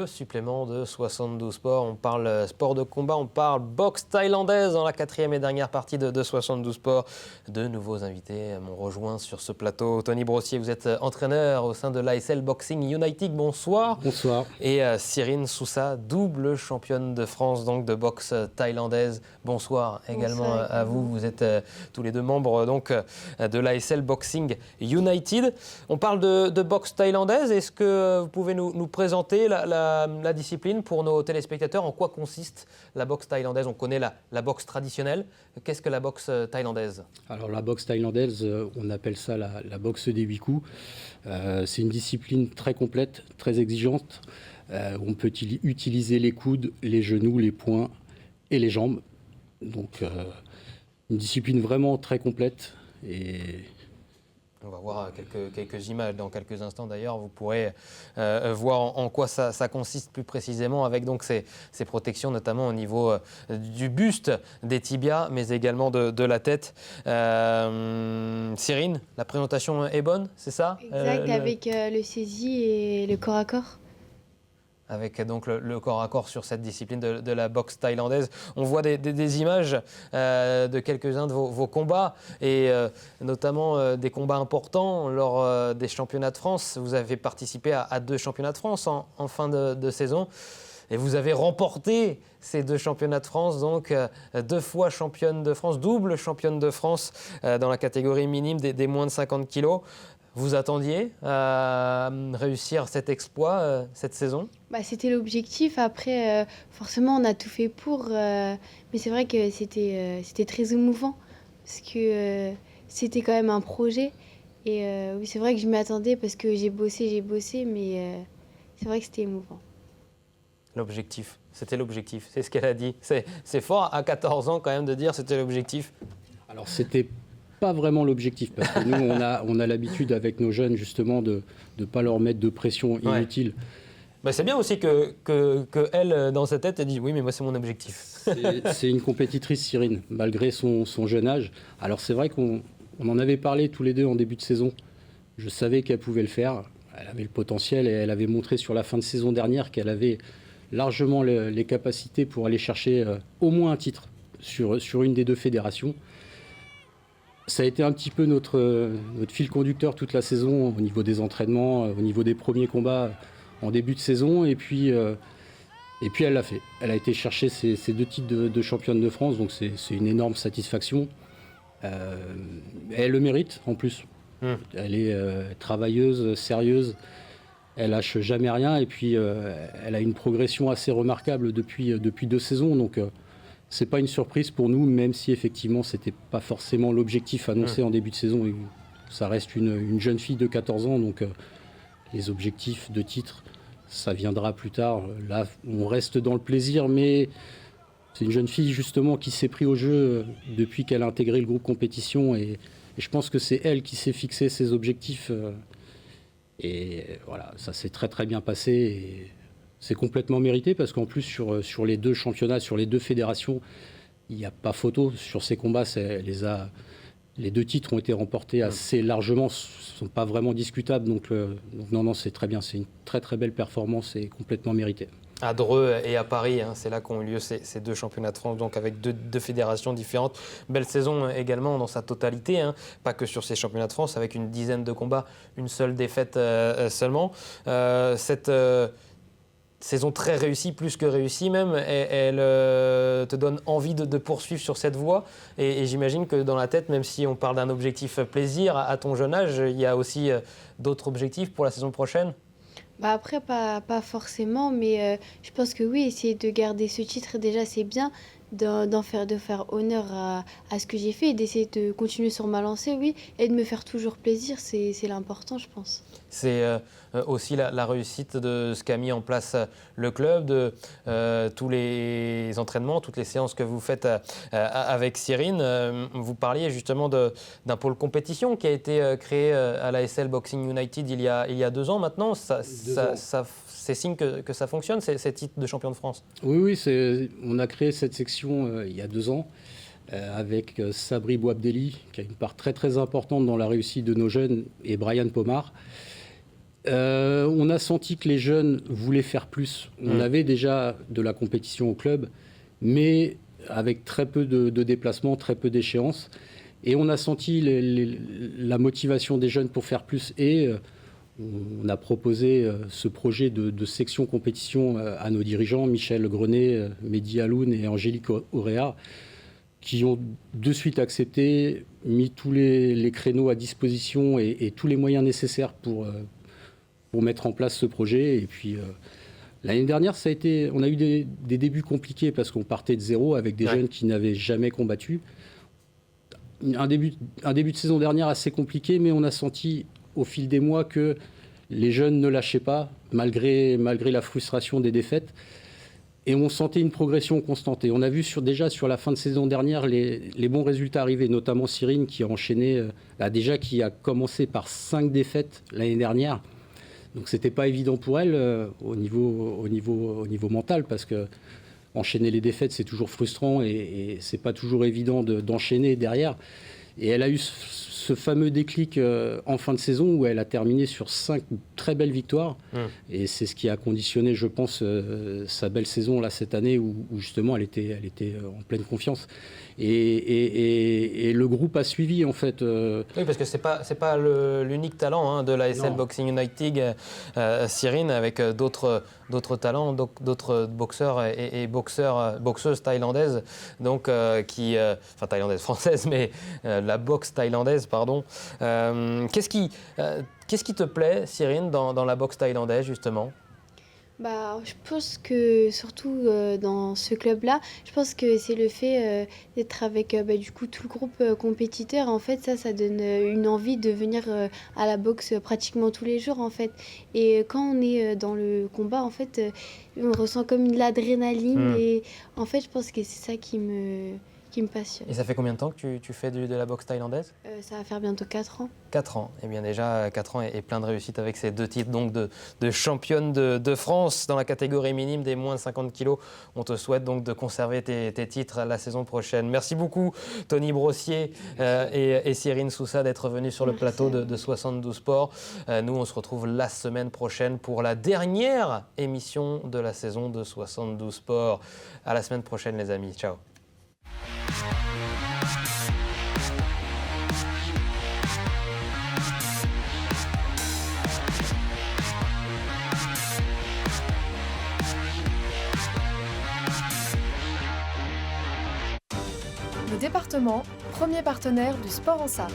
le supplément de 72 Sport. On parle sport de combat, on parle boxe thaïlandaise dans la 4e et dernière partie de 72 Sport. De nouveaux invités m'ont rejoint sur ce plateau. Tony Brossier, vous êtes entraîneur au sein de l'ASL Boxing United. Bonsoir. Bonsoir. Et Cyrine Sousa, double championne de France donc de boxe thaïlandaise. Bonsoir également à vous. Vous êtes tous les deux membres donc de l'ASL Boxing United. On parle de boxe thaïlandaise. Est-ce que vous pouvez nous présenter la discipline pour nos téléspectateurs? En quoi consiste la boxe thaïlandaise? On connaît la boxe traditionnelle. Qu'est-ce que la boxe thaïlandaise? Alors la boxe thaïlandaise, on appelle ça la boxe des 8 coups. C'est une discipline très complète, très exigeante. On peut utiliser les coudes, les genoux, les poings et les jambes. Donc une discipline vraiment très complète. Et on va voir quelques images dans quelques instants d'ailleurs. Vous pourrez voir en quoi ça consiste plus précisément avec donc ces protections, notamment au niveau du buste, des tibias, mais également de la tête. Cyrine, la présentation est bonne, c'est ça? Exact, avec le saisi et le corps à corps. Avec donc le corps à corps sur cette discipline de la boxe thaïlandaise. On voit des images de quelques-uns de vos combats et notamment des combats importants lors des championnats de France. Vous avez participé à 2 championnats de France en fin de saison et vous avez remporté ces 2 championnats de France, donc 2 fois championne de France, double championne de France dans la catégorie minime des moins de 50 kilos. Vous attendiez à réussir cet exploit cette saison? C'était l'objectif. Après, forcément, on a tout fait pour. Mais c'est vrai que c'était très émouvant parce que c'était quand même un projet. Et oui, c'est vrai que je m'y attendais parce que j'ai bossé, mais c'est vrai que c'était émouvant. L'objectif, c'était l'objectif, c'est ce qu'elle a dit. C'est fort à 14 ans quand même de dire c'était l'objectif. Alors c'était pas vraiment l'objectif parce que nous on a l'habitude avec nos jeunes justement de ne pas leur mettre de pression inutile. C'est bien aussi que elle, dans sa tête, elle dit oui mais moi c'est mon objectif. C'est une compétitrice, Cyrine, malgré son jeune âge. Alors c'est vrai qu'on en avait parlé tous les deux en début de saison. Je savais qu'elle pouvait le faire, elle avait le potentiel et elle avait montré sur la fin de saison dernière qu'elle avait largement les capacités pour aller chercher au moins un titre sur une des 2 fédérations. Ça a été un petit peu notre fil conducteur toute la saison au niveau des entraînements, au niveau des premiers combats en début de saison. Et puis elle l'a fait. Elle a été chercher ces 2 titres de championne de France, donc c'est une énorme satisfaction. Elle le mérite en plus. Elle est travailleuse, sérieuse. Elle lâche jamais rien et puis elle a une progression assez remarquable depuis 2 saisons. Donc c'est pas une surprise pour nous, même si effectivement c'était pas forcément l'objectif annoncé en début de saison. Ça reste une jeune fille de 14 ans, donc les objectifs de titre, ça viendra plus tard. Là, on reste dans le plaisir, mais c'est une jeune fille justement qui s'est pris au jeu depuis qu'elle a intégré le groupe compétition et je pense que c'est elle qui s'est fixé ses objectifs. Et voilà, ça s'est très très bien passé et c'est complètement mérité parce qu'en plus sur les 2 championnats, sur les 2 fédérations, il n'y a pas photo. Sur ces combats, les 2 titres ont été remportés assez largement, ne sont pas vraiment discutables. Donc non, c'est très bien, c'est une très très belle performance et complètement méritée. À Dreux et à Paris, c'est là qu'ont eu lieu ces 2 championnats de France, donc avec deux fédérations différentes. Belle saison également dans sa totalité, pas que sur ces championnats de France, avec une dizaine de combats, une seule défaite seulement. Cette saison très réussie, plus que réussie même, elle te donne envie de poursuivre sur cette voie. Et j'imagine que dans la tête, même si on parle d'un objectif plaisir à ton jeune âge, il y a aussi d'autres objectifs pour la saison prochaine? Après, pas forcément, mais je pense que oui, essayer de garder ce titre, déjà, c'est bien. De faire honneur à ce que j'ai fait et d'essayer de continuer sur ma lancée, oui, et de me faire toujours plaisir, c'est l'important, je pense. C'est aussi la réussite de ce qu'a mis en place le club, de tous les entraînements, toutes les séances que vous faites avec Cyrine. Vous parliez justement d'un pôle compétition qui a été créé à l'ASL Boxing United il y a 2 ans maintenant. C'est signe que ça fonctionne, ces titres de champion de France? Oui, on a créé cette section il y a 2 ans avec Sabri Bouabdeli, qui a une part très très importante dans la réussite de nos jeunes, et Brian Pomar. On a senti que les jeunes voulaient faire plus. On avait déjà de la compétition au club, mais avec très peu de déplacements, très peu d'échéances. Et on a senti la motivation des jeunes pour faire plus. Et on a proposé ce projet de section compétition à nos dirigeants, Michel Grenet, Mehdi Aloun et Angélique Auréa, qui ont de suite accepté, mis tous les créneaux à disposition et tous les moyens nécessaires pour mettre en place ce projet. Et puis l'année dernière, on a eu des débuts compliqués parce qu'on partait de zéro avec des jeunes qui n'avaient jamais combattu. Un début de saison dernière assez compliqué, mais on a senti au fil des mois que les jeunes ne lâchaient pas, malgré la frustration des défaites. Et on sentait une progression constante. Et on a vu déjà sur la fin de saison dernière les bons résultats arriver, notamment Cyrine qui a enchaîné, qui a commencé par 5 défaites l'année dernière. Donc c'était pas évident pour elle au niveau mental, parce que enchaîner les défaites, c'est toujours frustrant et c'est pas toujours évident d'enchaîner derrière. Et elle a eu ce fameux déclic en fin de saison où elle a terminé sur 5 très belles victoires. Et c'est ce qui a conditionné, je pense, sa belle saison là, cette année où justement elle était en pleine confiance. Et le groupe a suivi en fait. Oui, parce que c'est pas l'unique talent de l'ASL Boxing United, Cyrine, avec d'autres talents, d'autres boxeurs et boxeuses thaïlandaises, donc thaïlandaises françaises, mais la boxe thaïlandaise, pardon. Qu'est-ce qui te plaît, Cyrine, dans la boxe thaïlandaise justement ? Je pense que surtout dans ce club-là, je pense que c'est le fait d'être avec du coup tout le groupe compétiteur. En fait, ça donne une envie de venir à la boxe pratiquement tous les jours en fait. Et quand on est dans le combat, en fait, on ressent comme de l'adrénaline. Et en fait, je pense que c'est ça qui me passionne. Et ça fait combien de temps que tu fais de la boxe thaïlandaise ? Ça va faire bientôt 4 ans. 4 ans. Eh bien déjà, 4 ans et plein de réussite avec ces 2 titres donc de championne de France dans la catégorie minime des moins de 50 kilos. On te souhaite donc de conserver tes titres la saison prochaine. Merci beaucoup Tony Brossier et Cyrine Soussa d'être venus sur le plateau de 72 Sport. Nous, on se retrouve la semaine prochaine pour la dernière émission de la saison de 72 Sport. À la semaine prochaine les amis. Ciao. Le département, premier partenaire du sport en Sarthe.